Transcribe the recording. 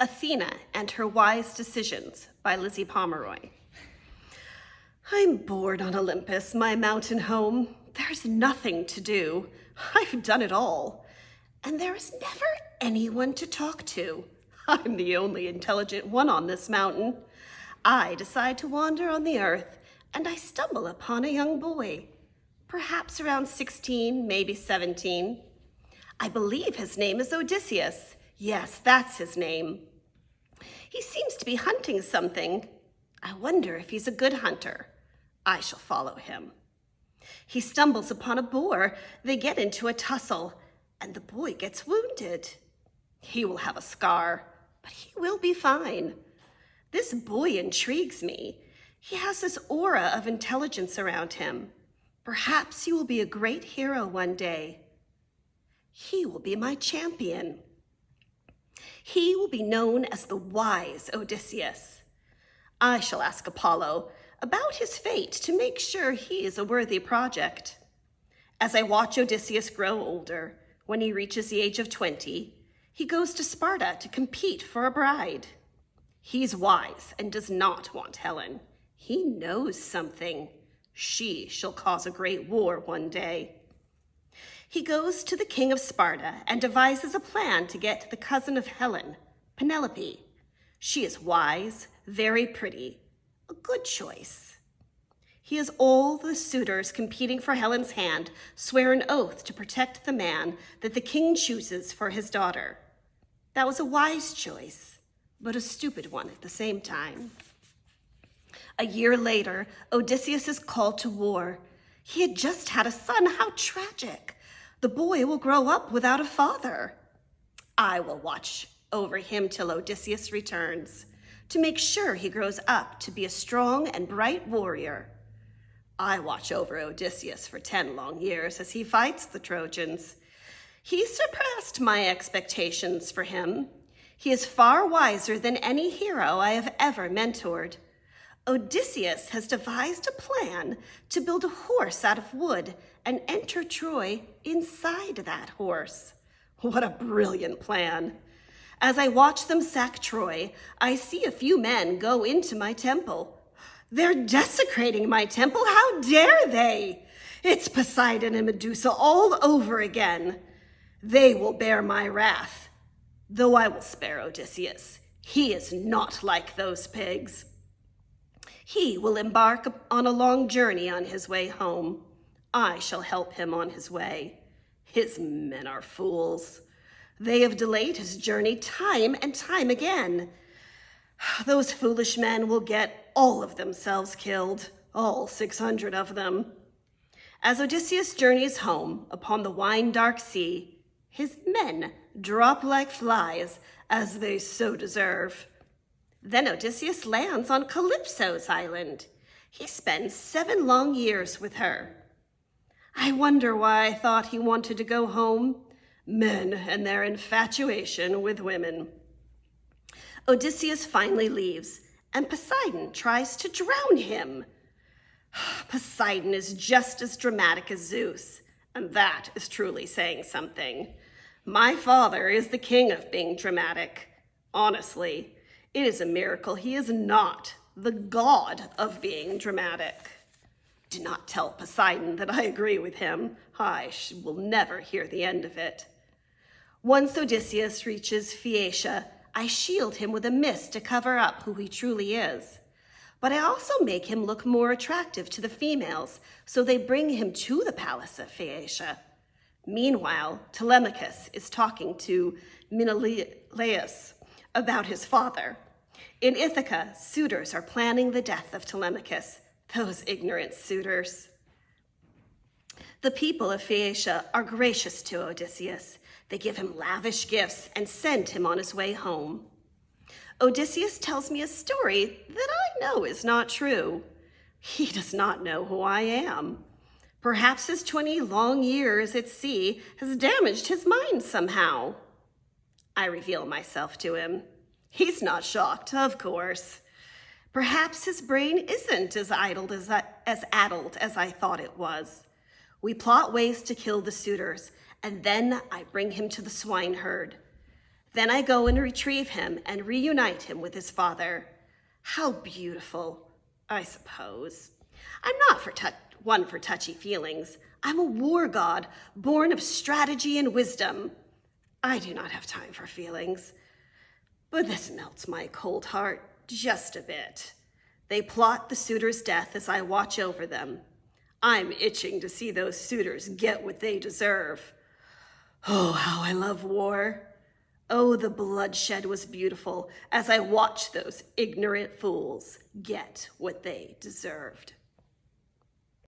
Athena and Her Wise Decisions by Lizzie Pomeroy. I'm bored on Olympus, my mountain home. There's nothing to do. I've done it all. And there is never anyone to talk to. I'm the only intelligent one on this mountain. I decide to wander on the earth, and I stumble upon a young boy, perhaps around 16, maybe 17. I believe his name is Odysseus. Yes, that's his name. He seems to be hunting something. I wonder if he's a good hunter. I shall follow him. He stumbles upon a boar. They get into a tussle, and the boy gets wounded. He will have a scar, but he will be fine. This boy intrigues me. He has this aura of intelligence around him. Perhaps he will be a great hero one day. He will be my champion. He will be known as the wise Odysseus. I shall ask Apollo about his fate to make sure he is a worthy project. As I watch Odysseus grow older, when he reaches the age of 20, he goes to Sparta to compete for a bride. He's wise and does not want Helen. He knows something. She shall cause a great war one day. He goes to the king of Sparta and devises a plan to get the cousin of Helen, Penelope. She is wise, very pretty, a good choice. He has all the suitors competing for Helen's hand swear an oath to protect the man that the king chooses for his daughter. That was a wise choice, but a stupid one at the same time. A year later, Odysseus is called to war. He had just had a son. How tragic. The boy will grow up without a father. I will watch over him till Odysseus returns, to make sure he grows up to be a strong and bright warrior. I watch over Odysseus for 10 long years as he fights the Trojans. He surpassed my expectations for him. He is far wiser than any hero I have ever mentored. Odysseus has devised a plan to build a horse out of wood and enter Troy inside that horse. What a brilliant plan. As I watch them sack Troy, I see a few men go into my temple. They're desecrating my temple. How dare they? It's Poseidon and Medusa all over again. They will bear my wrath, though I will spare Odysseus. He is not like those pigs. He will embark on a long journey on his way home. I shall help him on his way. His men are fools. They have delayed his journey time and time again. Those foolish men will get all of themselves killed, all 600 of them. As Odysseus journeys home upon the wine-dark sea, his men drop like flies, as they so deserve. Then Odysseus lands on Calypso's island. He spends 7 long years with her. I wonder why I thought he wanted to go home. Men and their infatuation with women. Odysseus finally leaves, and Poseidon tries to drown him. Poseidon is just as dramatic as Zeus, and that is truly saying something. My father is the king of being dramatic. Honestly, it is a miracle he is not the god of being dramatic. Do not tell Poseidon that I agree with him. I will never hear the end of it. Once Odysseus reaches Phaeacia, I shield him with a mist to cover up who he truly is. But I also make him look more attractive to the females, so they bring him to the palace of Phaeacia. Meanwhile, Telemachus is talking to Menelaus about his father. In Ithaca, suitors are planning the death of Telemachus, those ignorant suitors. The people of Phaeacia are gracious to Odysseus. They give him lavish gifts and send him on his way home. Odysseus tells me a story that I know is not true. He does not know who I am. Perhaps his 20 long years at sea has damaged his mind somehow. I reveal myself to him. He's not shocked, of course. Perhaps his brain isn't as addled as I thought it was. We plot ways to kill the suitors, and then I bring him to the swineherd. Then I go and retrieve him and reunite him with his father. How beautiful, I suppose. I'm not one for touchy feelings. I'm a war god, born of strategy and wisdom. I do not have time for feelings. But this melts my cold heart just a bit. They plot the suitor's death as I watch over them. I'm itching to see those suitors get what they deserve. Oh, how I love war. Oh, the bloodshed was beautiful as I watched those ignorant fools get what they deserved.